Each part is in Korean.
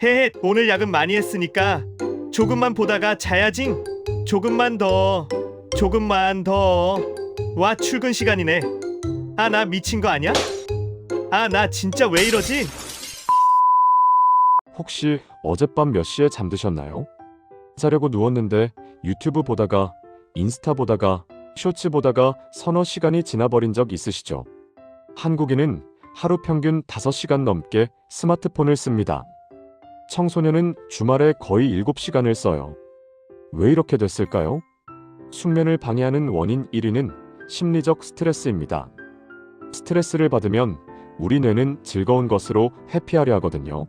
헤헤, 오늘 야근 많이 했으니까 조금만 보다가 자야지. 조금만 더, 조금만 더. 와, 출근 시간이네. 아, 나 미친 거 아니야? 아, 나 진짜 왜 이러지? 혹시 어젯밤 몇 시에 잠드셨나요? 자려고 누웠는데 유튜브 보다가, 인스타 보다가, 쇼츠 보다가 서너 시간이 지나버린 적 있으시죠? 한국인은 하루 평균 5시간 넘게 스마트폰을 씁니다. 청소년은 주말에 거의 7시간을 써요. 왜 이렇게 됐을까요? 숙면을 방해하는 원인 1위는 심리적 스트레스입니다. 스트레스를 받으면 우리 뇌는 즐거운 것으로 회피하려 하거든요.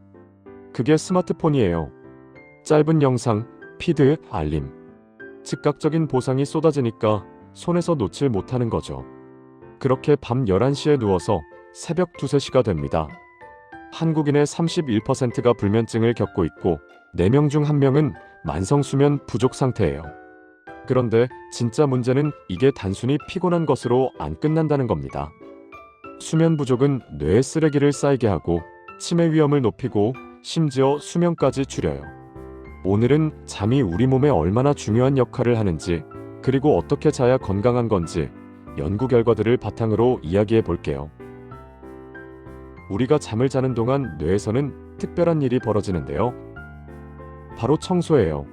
그게 스마트폰이에요. 짧은 영상, 피드, 알림. 즉각적인 보상이 쏟아지니까 손에서 놓질 못하는 거죠. 그렇게 밤 11시에 누워서 새벽 2, 3시가 됩니다. 한국인의 31%가 불면증을 겪고 있고 4명 중 1명은 만성수면 부족 상태예요. 그런데 진짜 문제는 이게 단순히 피곤한 것으로 안 끝난다는 겁니다. 수면 부족은 뇌에 쓰레기를 쌓이게 하고 치매 위험을 높이고 심지어 수명까지 줄여요. 오늘은 잠이 우리 몸에 얼마나 중요한 역할을 하는지, 그리고 어떻게 자야 건강한 건지 연구 결과들을 바탕으로 이야기해 볼게요. 우리가 잠을 자는 동안 뇌에서는 특별한 일이 벌어지는데요. 바로 청소예요.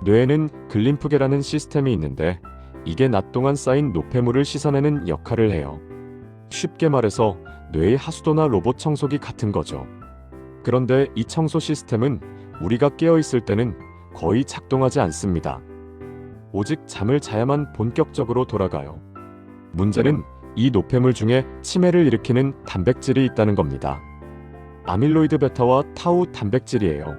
뇌에는 글림프계라는 시스템이 있는데 이게 낮 동안 쌓인 노폐물을 씻어내는 역할을 해요. 쉽게 말해서 뇌의 하수도나 로봇 청소기 같은 거죠. 그런데 이 청소 시스템은 우리가 깨어 있을 때는 거의 작동하지 않습니다. 오직 잠을 자야만 본격적으로 돌아가요. 문제는 이 노폐물 중에 치매를 일으키는 단백질이 있다는 겁니다. 아밀로이드 베타와 타우 단백질이에요.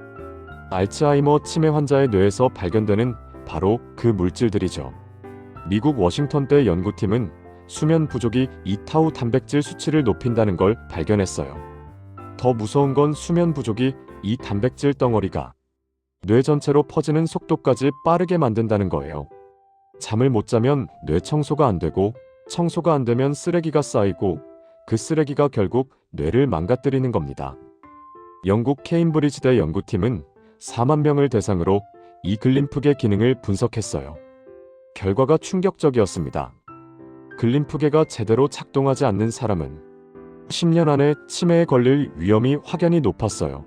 알츠하이머 치매 환자의 뇌에서 발견되는 바로 그 물질들이죠. 미국 워싱턴대 연구팀은 수면 부족이 이 타우 단백질 수치를 높인다는 걸 발견했어요. 더 무서운 건 수면 부족이 이 단백질 덩어리가 뇌 전체로 퍼지는 속도까지 빠르게 만든다는 거예요. 잠을 못 자면 뇌 청소가 안 되고, 청소가 안 되면 쓰레기가 쌓이고, 그 쓰레기가 결국 뇌를 망가뜨리는 겁니다. 영국 케임브리지대 연구팀은 4만 명을 대상으로 이 글림프계 기능을 분석했어요. 결과가 충격적이었습니다. 글림프계가 제대로 작동하지 않는 사람은 10년 안에 치매에 걸릴 위험이 확연히 높았어요.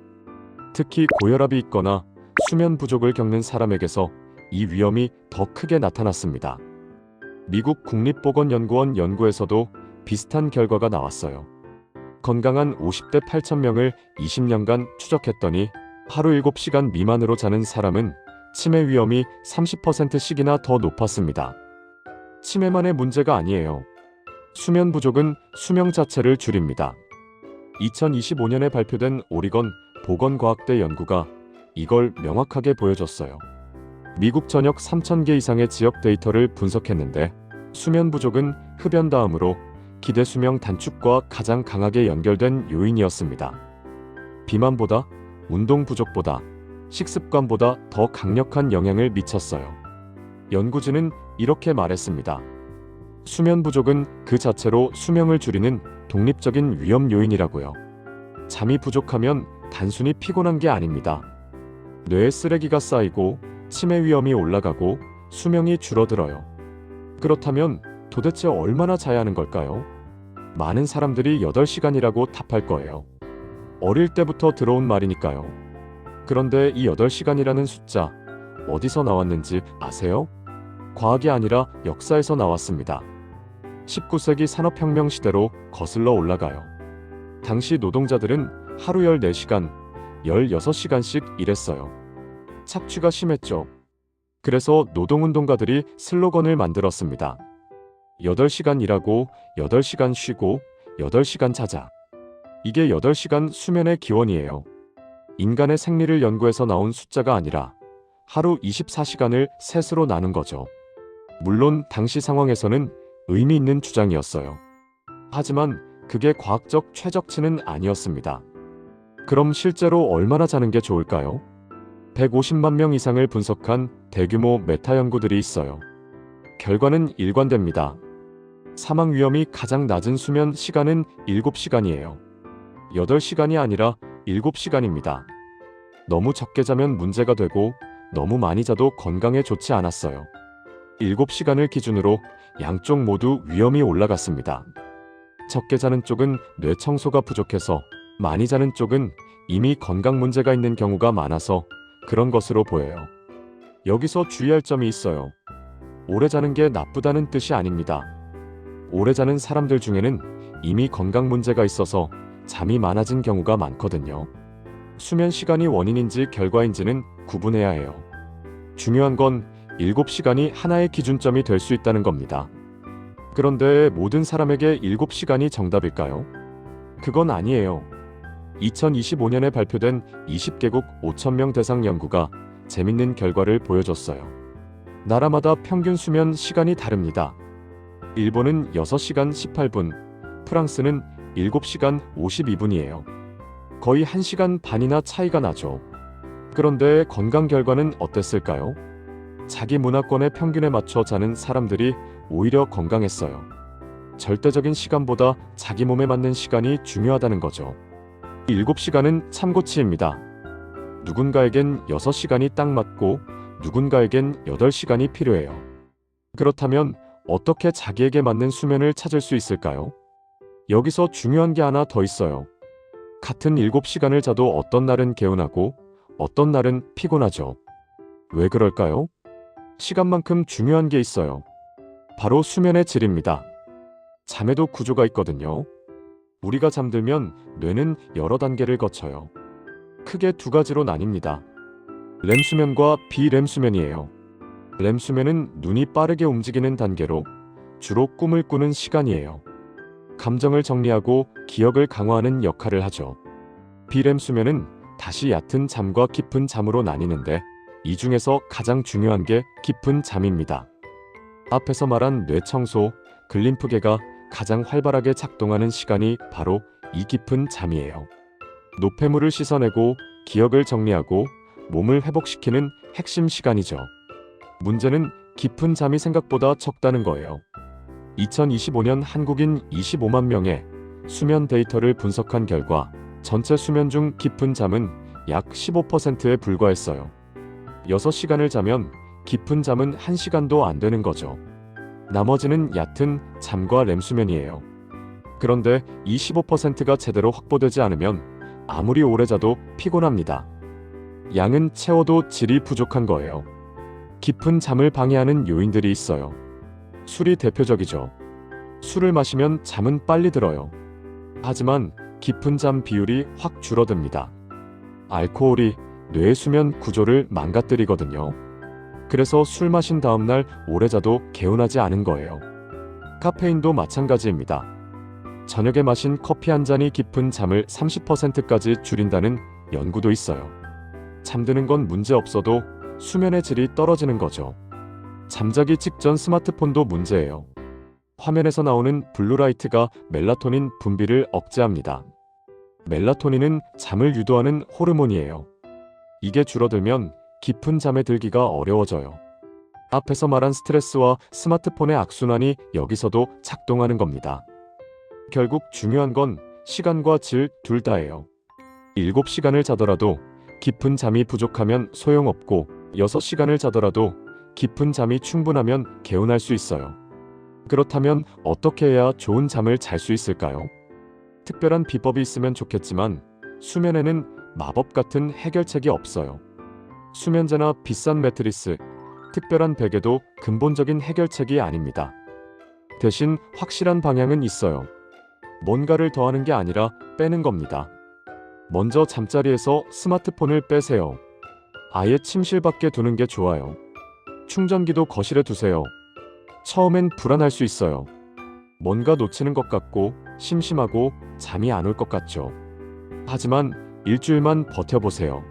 특히 고혈압이 있거나 수면 부족을 겪는 사람에게서 이 위험이 더 크게 나타났습니다. 미국 국립보건연구원 연구에서도 비슷한 결과가 나왔어요. 건강한 50대 8,000명을 20년간 추적했더니 하루 7시간 미만으로 자는 사람은 치매 위험이 30%씩이나 더 높았습니다. 치매만의 문제가 아니에요. 수면 부족은 수명 자체를 줄입니다. 2025년에 발표된 오리건 보건과학대 연구가 이걸 명확하게 보여줬어요. 미국 전역 3,000개 이상의 지역 데이터를 분석했는데 수면 부족은 흡연 다음으로 기대 수명 단축과 가장 강하게 연결된 요인이었습니다. 비만보다, 운동 부족보다, 식습관보다 더 강력한 영향을 미쳤어요. 연구진은 이렇게 말했습니다. 수면 부족은 그 자체로 수명을 줄이는 독립적인 위험 요인이라고요. 잠이 부족하면 단순히 피곤한 게 아닙니다. 뇌에 쓰레기가 쌓이고 치매 위험이 올라가고 수명이 줄어들어요. 그렇다면 도대체 얼마나 자야 하는 걸까요? 많은 사람들이 8시간이라고 답할 거예요. 어릴 때부터 들어온 말이니까요. 그런데 이 8시간이라는 숫자 어디서 나왔는지 아세요? 과학이 아니라 역사에서 나왔습니다. 19세기 산업혁명 시대로 거슬러 올라가요. 당시 노동자들은 하루 14시간, 16시간씩 일했어요. 착취가 심했죠. 그래서 노동운동가들이 슬로건을 만들었습니다. 8시간 일하고 8시간 쉬고 8시간 자자. 이게 8시간 수면의 기원이에요. 인간의 생리를 연구해서 나온 숫자가 아니라 하루 24시간을 셋으로 나눈 거죠. 물론 당시 상황에서는 의미 있는 주장이었어요. 하지만 그게 과학적 최적치는 아니었습니다. 그럼 실제로 얼마나 자는 게 좋을까요? 150만 명 이상을 분석한 대규모 메타 연구들이 있어요. 결과는 일관됩니다. 사망 위험이 가장 낮은 수면 시간은 7시간이에요. 8시간이 아니라 7시간입니다. 너무 적게 자면 문제가 되고 너무 많이 자도 건강에 좋지 않았어요. 7시간을 기준으로 양쪽 모두 위험이 올라갔습니다. 적게 자는 쪽은 뇌 청소가 부족해서, 많이 자는 쪽은 이미 건강 문제가 있는 경우가 많아서 그런 것으로 보여요. 여기서 주의할 점이 있어요. 오래 자는 게 나쁘다는 뜻이 아닙니다. 오래 자는 사람들 중에는 이미 건강 문제가 있어서 잠이 많아진 경우가 많거든요. 수면 시간이 원인인지 결과인지는 구분해야 해요. 중요한 건 7시간이 하나의 기준점이 될 수 있다는 겁니다. 그런데 모든 사람에게 7시간이 정답일까요? 그건 아니에요. 2025년에 발표된 20개국 5,000명 대상 연구가 재밌는 결과를 보여줬어요. 나라마다 평균 수면 시간이 다릅니다. 일본은 6시간 18분, 프랑스는 7시간 52분이에요. 거의 1시간 반이나 차이가 나죠. 그런데 건강 결과는 어땠을까요? 자기 문화권의 평균에 맞춰 자는 사람들이 오히려 건강했어요. 절대적인 시간보다 자기 몸에 맞는 시간이 중요하다는 거죠. 7시간은 참고치입니다. 누군가에겐 6시간이 딱 맞고 누군가에겐 8시간이 필요해요. 그렇다면 어떻게 자기에게 맞는 수면을 찾을 수 있을까요? 여기서 중요한 게 하나 더 있어요. 같은 7시간을 자도 어떤 날은 개운하고 어떤 날은 피곤하죠. 왜 그럴까요? 시간만큼 중요한 게 있어요. 바로 수면의 질입니다. 잠에도 구조가 있거든요. 우리가 잠들면 뇌는 여러 단계를 거쳐요. 크게 두 가지로 나뉩니다. 렘 수면과 비렘 수면이에요. 렘 수면은 눈이 빠르게 움직이는 단계로 주로 꿈을 꾸는 시간이에요. 감정을 정리하고 기억을 강화하는 역할을 하죠. 비렘 수면은 다시 얕은 잠과 깊은 잠으로 나뉘는데 이 중에서 가장 중요한 게 깊은 잠입니다. 앞에서 말한 뇌 청소, 글림프계가 가장 활발하게 작동하는 시간이 바로 이 깊은 잠이에요. 노폐물을 씻어내고 기억을 정리하고 몸을 회복시키는 핵심 시간이죠. 문제는 깊은 잠이 생각보다 적다는 거예요. 2025년 한국인 25만 명의 수면 데이터를 분석한 결과 전체 수면 중 깊은 잠은 약 15%에 불과했어요. 6시간을 자면 깊은 잠은 1시간도 안 되는 거죠. 나머지는 얕은 잠과 렘 수면이에요. 그런데 이 15%가 제대로 확보되지 않으면 아무리 오래 자도 피곤합니다. 양은 채워도 질이 부족한 거예요. 깊은 잠을 방해하는 요인들이 있어요. 술이 대표적이죠. 술을 마시면 잠은 빨리 들어요. 하지만 깊은 잠 비율이 확 줄어듭니다. 알코올이 뇌의 수면 구조를 망가뜨리거든요. 그래서 술 마신 다음날 오래 자도 개운하지 않은 거예요. 카페인도 마찬가지입니다. 저녁에 마신 커피 한 잔이 깊은 잠을 30%까지 줄인다는 연구도 있어요. 잠드는 건 문제 없어도 수면의 질이 떨어지는 거죠. 잠자기 직전 스마트폰도 문제예요. 화면에서 나오는 블루라이트가 멜라토닌 분비를 억제합니다. 멜라토닌은 잠을 유도하는 호르몬이에요. 이게 줄어들면 깊은 잠에 들기가 어려워져요. 앞에서 말한 스트레스와 스마트폰의 악순환이 여기서도 작동하는 겁니다. 결국 중요한 건 시간과 질 둘 다예요. 7시간을 자더라도 깊은 잠이 부족하면 소용없고 6시간을 자더라도 깊은 잠이 충분하면 개운할 수 있어요. 그렇다면 어떻게 해야 좋은 잠을 잘 수 있을까요? 특별한 비법이 있으면 좋겠지만 수면에는 마법 같은 해결책이 없어요. 수면제나 비싼 매트리스, 특별한 베개도 근본적인 해결책이 아닙니다. 대신 확실한 방향은 있어요. 뭔가를 더하는 게 아니라 빼는 겁니다. 먼저 잠자리에서 스마트폰을 빼세요. 아예 침실 밖에 두는 게 좋아요. 충전기도 거실에 두세요. 처음엔 불안할 수 있어요. 뭔가 놓치는 것 같고 심심하고 잠이 안 올 것 같죠. 하지만 일주일만 버텨보세요.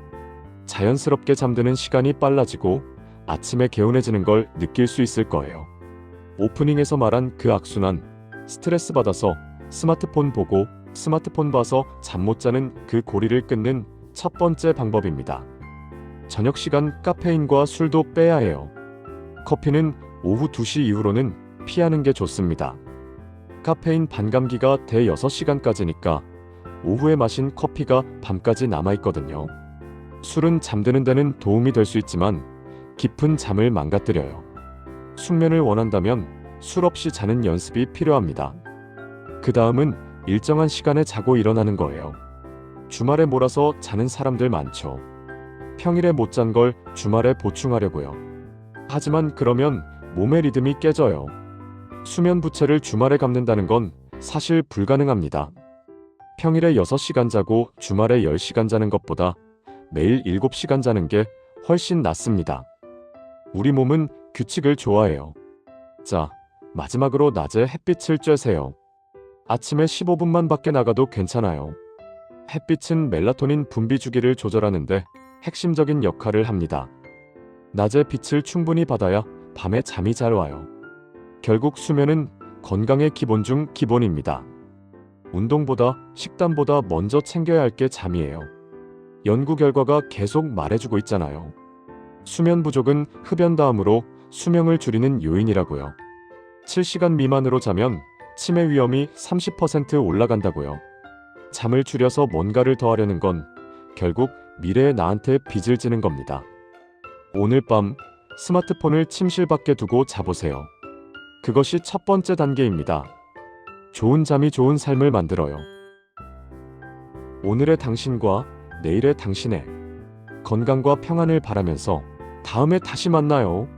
자연스럽게 잠드는 시간이 빨라지고 아침에 개운해지는 걸 느낄 수 있을 거예요. 오프닝에서 말한 그 악순환, 스트레스 받아서 스마트폰 보고 스마트폰 봐서 잠 못 자는 그 고리를 끊는 첫 번째 방법입니다. 저녁 시간 카페인과 술도 빼야 해요. 커피는 오후 2시 이후로는 피하는 게 좋습니다. 카페인 반감기가 대 6시간까지니까 오후에 마신 커피가 밤까지 남아있거든요. 술은 잠드는 데는 도움이 될 수 있지만 깊은 잠을 망가뜨려요. 숙면을 원한다면 술 없이 자는 연습이 필요합니다. 그 다음은 일정한 시간에 자고 일어나는 거예요. 주말에 몰아서 자는 사람들 많죠. 평일에 못 잔 걸 주말에 보충하려고요. 하지만 그러면 몸의 리듬이 깨져요. 수면 부채를 주말에 갚는다는 건 사실 불가능합니다. 평일에 6시간 자고 주말에 10시간 자는 것보다 매일 7시간 자는 게 훨씬 낫습니다. 우리 몸은 규칙을 좋아해요. 자, 마지막으로 낮에 햇빛을 쬐세요. 아침에 15분만 밖에 나가도 괜찮아요. 햇빛은 멜라토닌 분비 주기를 조절하는데 핵심적인 역할을 합니다. 낮에 빛을 충분히 받아야 밤에 잠이 잘 와요. 결국 수면은 건강의 기본 중 기본입니다. 운동보다 식단보다 먼저 챙겨야 할 게 잠이에요. 연구 결과가 계속 말해주고 있잖아요. 수면 부족은 흡연 다음으로 수명을 줄이는 요인이라고요. 7시간 미만으로 자면 치매 위험이 30% 올라간다고요. 잠을 줄여서 뭔가를 더 하려는 건 결국 미래의 나한테 빚을 지는 겁니다. 오늘 밤 스마트폰을 침실 밖에 두고 자보세요. 그것이 첫 번째 단계입니다. 좋은 잠이 좋은 삶을 만들어요. 오늘의 당신과 내일의 당신의 건강과 평안을 바라면서 다음에 다시 만나요.